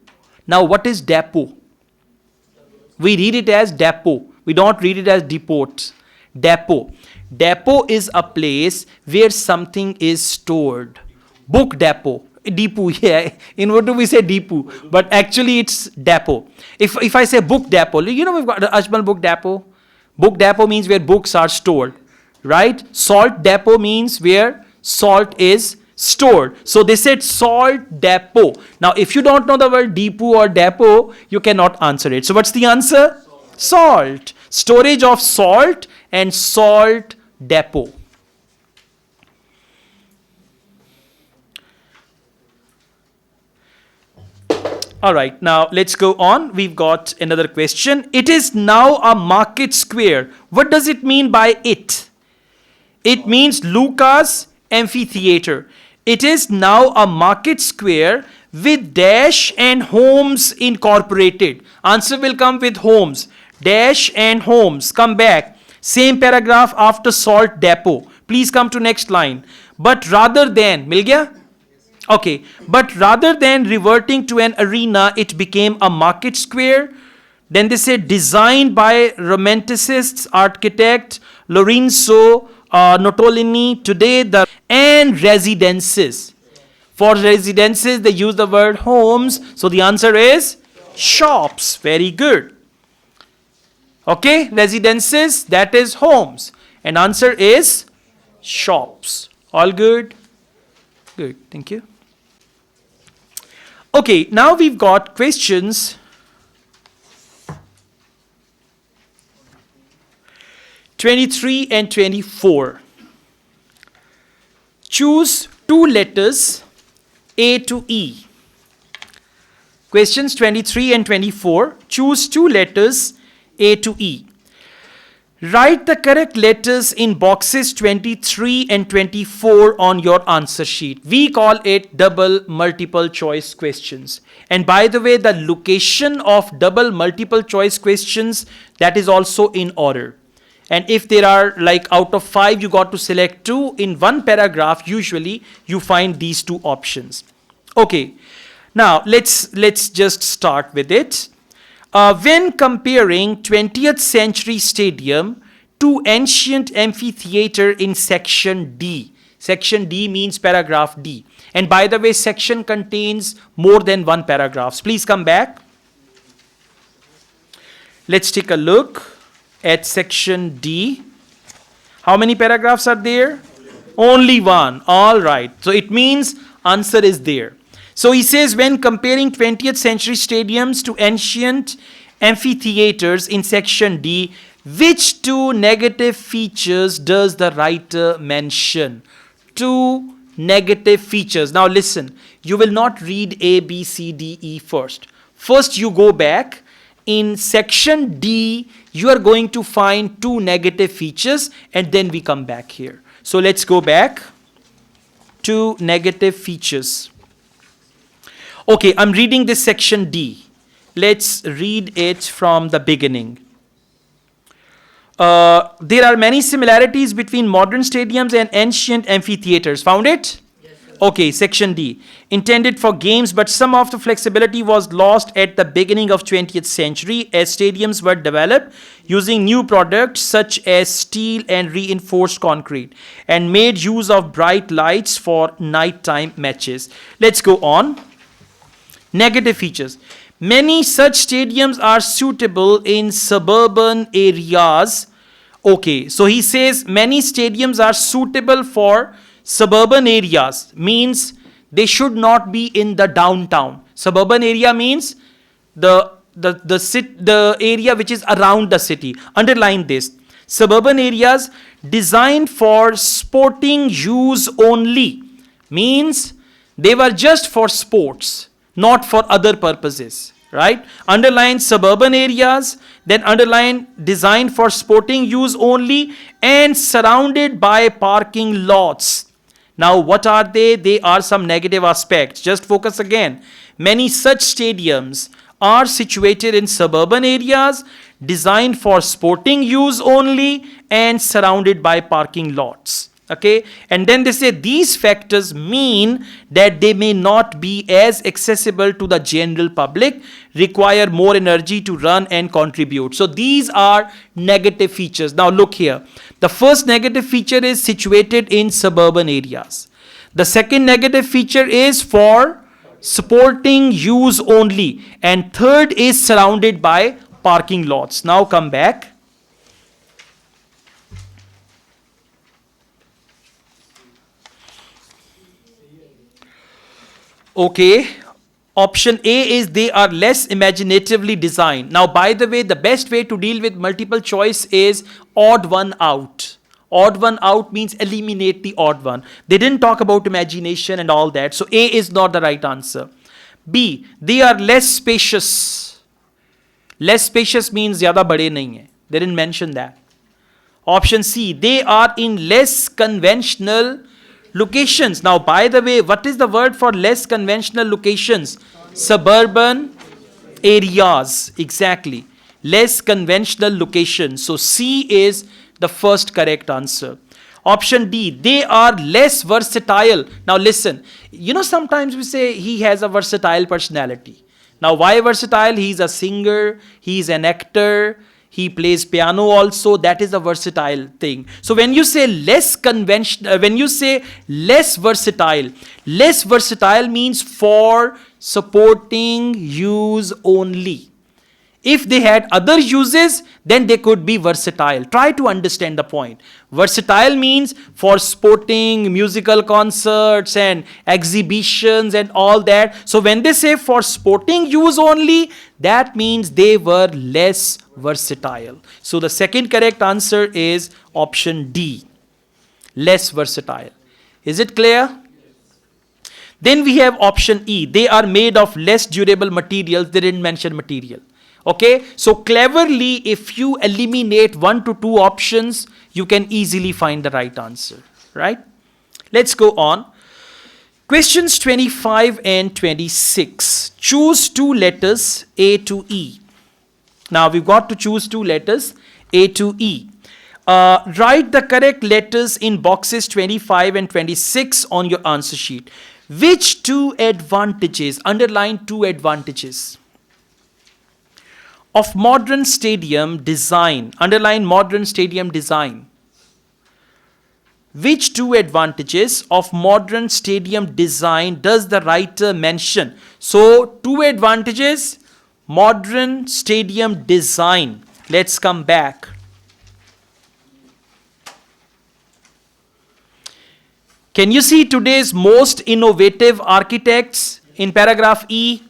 Now, what is depot? We read it as depot. We don't read it as depot. Depot. Depot is a place where something is stored. Book depot. Depot, yeah. In Urdu we say depot, but actually it's depot. If I say book depot, you know we've got the Ajmal book depot. Book depot means where books are stored, right? Salt depot means where salt is stored. So they said salt depot. Now, if you don't know the word depot or depot, you cannot answer it. So what's the answer? Salt. Storage of salt and salt depot. All right, now let's go on. We've got another question. It is now a market square. What does it mean by it? It means Lucca's amphitheater. It is now a market square with dash and homes incorporated. Answer will come with homes. Dash and homes. Come back. Same paragraph after salt depot. Please come to next line. But rather than, mil gaya? Okay, but rather than reverting to an arena, it became a market square. Then they say designed by Romanticist architect Lorenzo Nottolini. Today and residences. For residences, they use the word homes. So the answer is shops. Very good. Okay, residences, that is homes. And answer is shops. All good? Good, thank you. Okay, now we've got questions 23 and 24. Choose two letters A to E. Questions 23 and 24. Choose two letters A to E. Write the correct letters in boxes 23 and 24 on your answer sheet. We call it double multiple choice questions. And by the way, the location of double multiple choice questions, that is also in order. And if there are like out of 5, you got to select 2 in one paragraph, usually you find these 2 options. Okay, now let's just start with it. When comparing 20th century stadium to ancient amphitheater in section D. Section D means paragraph D. And by the way, section contains more than one paragraphs. Please come back. Let's take a look at section D. How many paragraphs are there? Only one. All right. So it means answer is there. So he says when comparing 20th century stadiums to ancient amphitheaters in section D, which 2 negative features does the writer mention? 2 negative features. Now listen, you will not read A, B, C, D, E first. First you go back. In section D, you are going to find 2 negative features and then we come back here. So let's go back. 2 negative features. Okay, I'm reading this section D. Let's read it from the beginning. There are many similarities between modern stadiums and ancient amphitheaters. Found it? Yes, sir. Okay, section D. Intended for games, but some of the flexibility was lost at the beginning of 20th century as stadiums were developed using new products such as steel and reinforced concrete and made use of bright lights for nighttime matches. Let's go on. Negative features. Many such stadiums are suitable in suburban areas. Okay, so he says many stadiums are suitable for suburban areas. Means they should not be in the downtown. Suburban area means the area which is around the city. Underline this. Suburban areas designed for sporting use only. Means they were just for sports, not for other purposes, right? Underline suburban areas, then underline designed for sporting use only and surrounded by parking lots. Now what are they? They are some negative aspects. Just focus again. Many such stadiums are situated in suburban areas, designed for sporting use only and surrounded by parking lots. Okay, and then they say these factors mean that they may not be as accessible to the general public, require more energy to run and contribute. So these are negative features. Now look here. The first negative feature is situated in suburban areas. The second negative feature is for sporting use only. And third is surrounded by parking lots. Now come back. Okay, option A is they are less imaginatively designed. Now, by the way, the best way to deal with multiple choice is odd one out. Odd one out means eliminate the odd one. They didn't talk about imagination and all that. So A is not the right answer. B, they are less spacious. Less spacious means zyada bade nahi hai. They didn't mention that. Option C, they are in less conventional locations. Now, by the way, what is the word for less conventional locations? Suburban areas. Exactly. Less conventional locations. So C is the first correct answer. Option D, they are less versatile. Now listen, you know sometimes we say he has a versatile personality. Now why versatile? He's a singer, he's an actor, he plays piano also. That is a versatile thing. So when you say less conventional, when you say less versatile means for supporting use only. If they had other uses, then they could be versatile. Try to understand the point. Versatile means for sporting, musical concerts and exhibitions and all that. So when they say for sporting use only, that means they were less versatile. So the second correct answer is option D, less versatile. Is it clear? Then we have option E. They are made of less durable materials. They didn't mention material. Okay, so cleverly, if you eliminate 1 to 2 options, you can easily find the right answer, right? Let's go on. Questions 25 and 26. Choose 2 letters A to E. Now we've got to choose 2 letters A to E. Write the correct letters in boxes 25 and 26 on your answer sheet. Which 2 advantages, underline 2 advantages of modern stadium design, underline modern stadium design. Which 2 advantages of modern stadium design does the writer mention? So 2 advantages, modern stadium design. Let's come back. Can you see today's most innovative architects in paragraph E?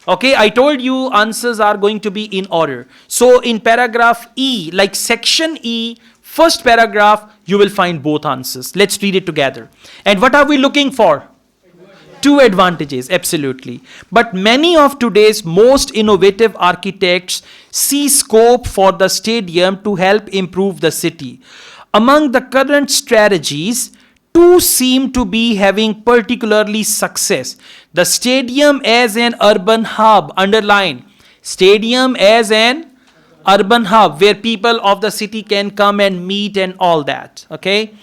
Okay, I told you answers are going to be in order. So in paragraph E, like section E, first paragraph, you will find both answers. Let's read it together. And what are we looking for? 2 advantages, absolutely. But many of today's most innovative architects see scope for the stadium to help improve the city. Among the current strategies, 2 seem to be having particularly success. The stadium as an urban hub, underline. Stadium as an urban hub where people of the city can come and meet and all that. Okay.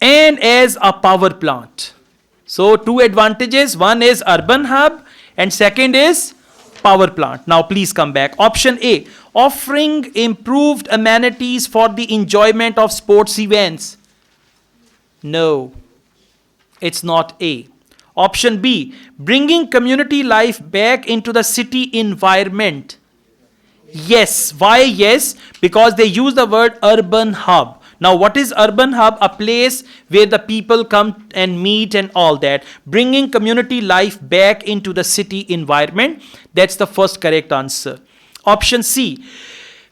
And as a power plant. So 2 advantages. One is urban hub and second is power plant. Now please come back. Option A, offering improved amenities for the enjoyment of sports events. No, it's not A. Option B, bringing community life back into the city environment. Yes. Why yes? Because they use the word urban hub. Now what is urban hub? A place where the people come and meet and all that. Bringing community life back into the city environment. That's the first correct answer. Option C,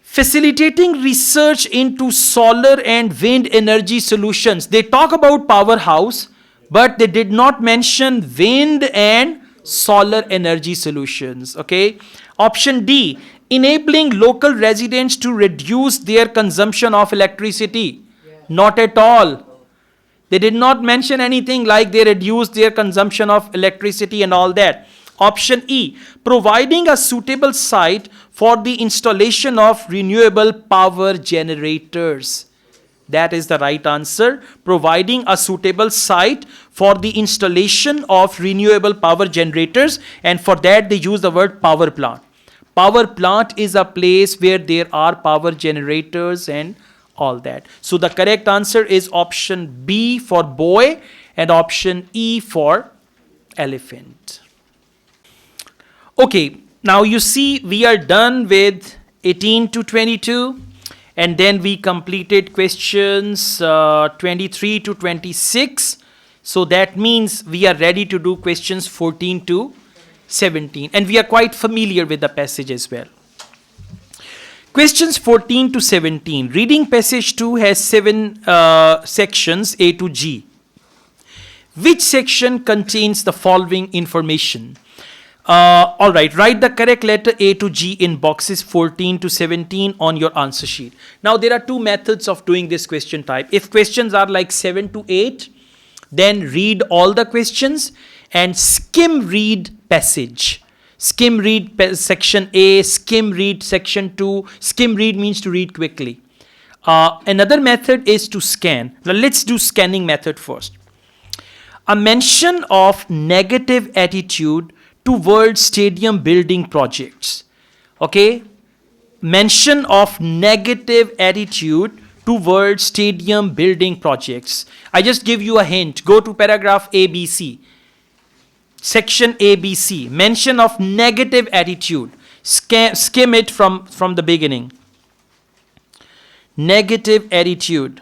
facilitating research into solar and wind energy solutions. They talk about powerhouse, but they did not mention wind and solar energy solutions. Okay. Option D, enabling local residents to reduce their consumption of electricity. Not at all. They did not mention anything like they reduced their consumption of electricity and all that. Option E, providing a suitable site for the installation of renewable power generators. That is the right answer. Providing a suitable site for the installation of renewable power generators, and for that they use the word power plant. Power plant is a place where there are power generators and all that. So the correct answer is option B for boy and option E for elephant. Okay, now you see we are done with 18 to 22 and then we completed questions 23 to 26. So that means we are ready to do questions 14 to 17 and we are quite familiar with the passage as well. Questions 14 to 17. Reading passage 2 has 7 sections A to G. Which section contains the following information? All right, write the correct letter A to G in boxes 14 to 17 on your answer sheet. Now, there are 2 methods of doing this question type. If questions are like 7 to 8, then read all the questions and skim read passage. Skim read section A, skim read section 2. Skim read means to read quickly. Another method is to scan. Now, let's do scanning method first. A mention of negative attitude towards stadium building projects. Okay? Mention of negative attitude towards stadium building projects. I just give you a hint. Go to paragraph ABC. Section ABC. Mention of negative attitude. Skim it from the beginning. Negative attitude.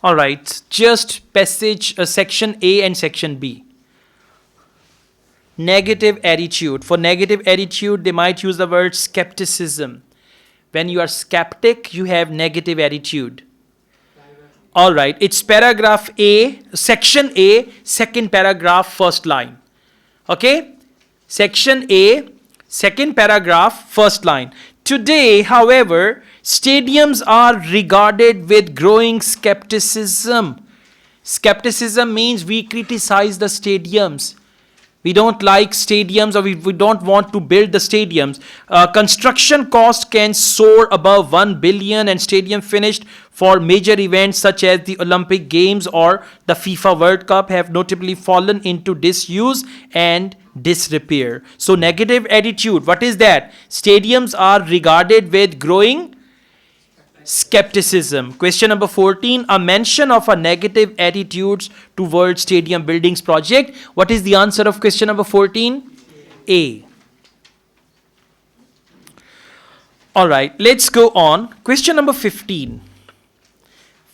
All right, just passage section A and section B. Negative attitude. For negative attitude, they might use the word skepticism. When you are skeptic, you have negative attitude. All right, it's paragraph A, section A, second paragraph, first line. Okay, section A, second paragraph, first line. Today, however, stadiums are regarded with growing skepticism. Skepticism means we criticize the stadiums. We don't like stadiums, or we don't want to build the stadiums. Construction cost can soar above 1 billion, and stadium finished for major events such as the Olympic Games or the FIFA World Cup have notably fallen into disuse and disrepair. So negative attitude, what is that? Stadiums are regarded with growing skepticism. Question number 14, a mention of a negative attitudes towards stadium buildings project. What is the answer of question number 14? A. All right, let's go on. Question number 15.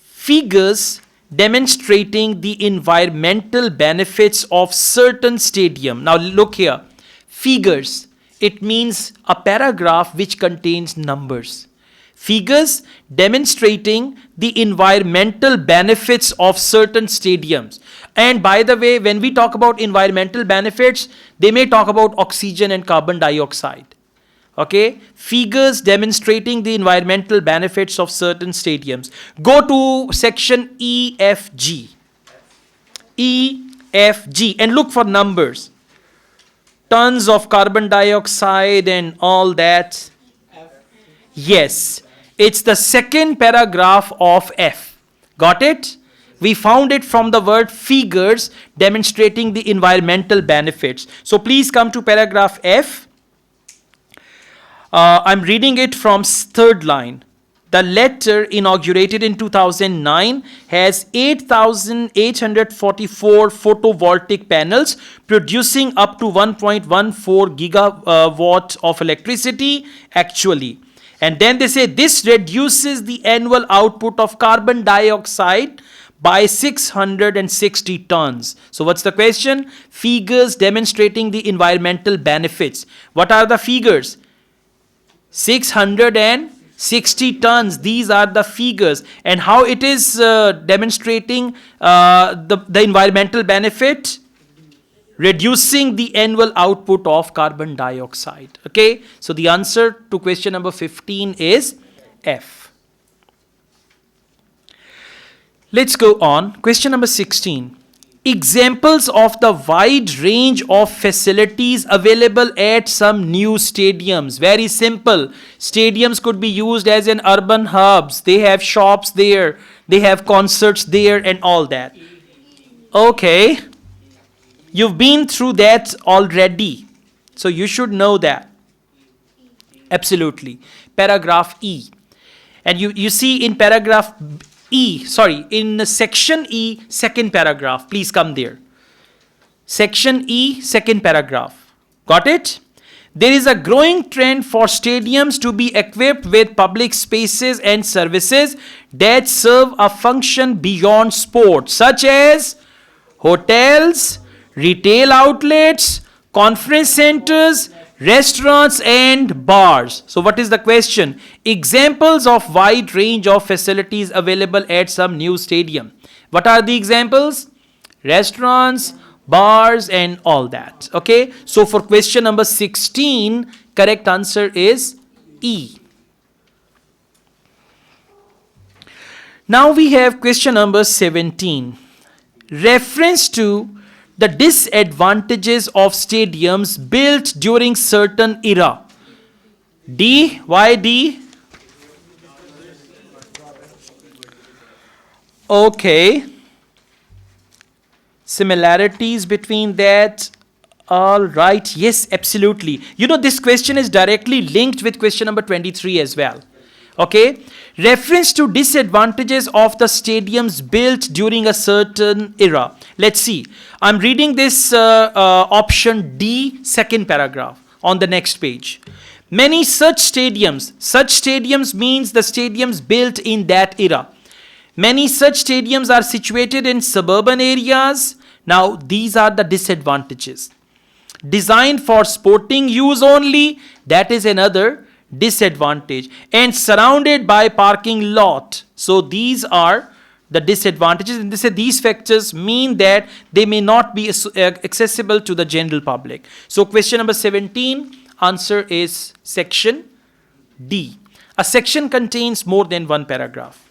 Figures demonstrating the environmental benefits of certain stadium. Now look here. Figures, it means a paragraph which contains numbers. Figures demonstrating the environmental benefits of certain stadiums. And by the way, when we talk about environmental benefits, they may talk about oxygen and carbon dioxide. Okay, figures demonstrating the environmental benefits of certain stadiums. Go to section EFG. EFG and look for numbers. Tons of carbon dioxide and all that. Yes, it's the second paragraph of F. Got it? We found it from the word figures demonstrating the environmental benefits. So please come to paragraph F. I'm reading it from third line. The letter inaugurated in 2009 has 8,844 photovoltaic panels producing up to 1.14 gigawatt of electricity actually. And then they say this reduces the annual output of carbon dioxide by 660 tons. So what's the question? Figures demonstrating the environmental benefits. What are the figures? 660 tons. These are the figures. And how it is demonstrating the environmental benefit? Reducing the annual output of carbon dioxide. Okay, so the answer to question number 15 is F. Let's go on. Question number 16. Examples of the wide range of facilities available at some new stadiums. Very simple. Stadiums could be used as in urban hubs. They have shops there. They have concerts there and all that. Okay. You've been through that already. So you should know that. Absolutely. Paragraph E. And you see in paragraph in section E, second paragraph. Please come there. Section E, second paragraph. Got it? There is a growing trend for stadiums to be equipped with public spaces and services that serve a function beyond sport, such as hotels, retail outlets, conference centers, restaurants and bars. So what is the question? Examples of wide range of facilities available at some new stadium. What are the examples? Restaurants, bars and all that. Okay. So for question number 16, correct answer is E. Now we have question number 17. Reference to the disadvantages of stadiums built during certain era. D. Why D? Okay. Similarities between that. All right. Yes, absolutely. You know, this question is directly linked with question number 23 as well. Okay, reference to disadvantages of the stadiums built during a certain era. Let's see. I'm reading this option D, second paragraph on the next page. Many such stadiums means the stadiums built in that era. Many such stadiums are situated in suburban areas. Now, these are the disadvantages. Designed for sporting use only, that is another disadvantage, and surrounded by parking lot. So these are the disadvantages, and these factors mean that they may not be accessible to the general public. So question number 17, answer is section D. A section contains more than one paragraph.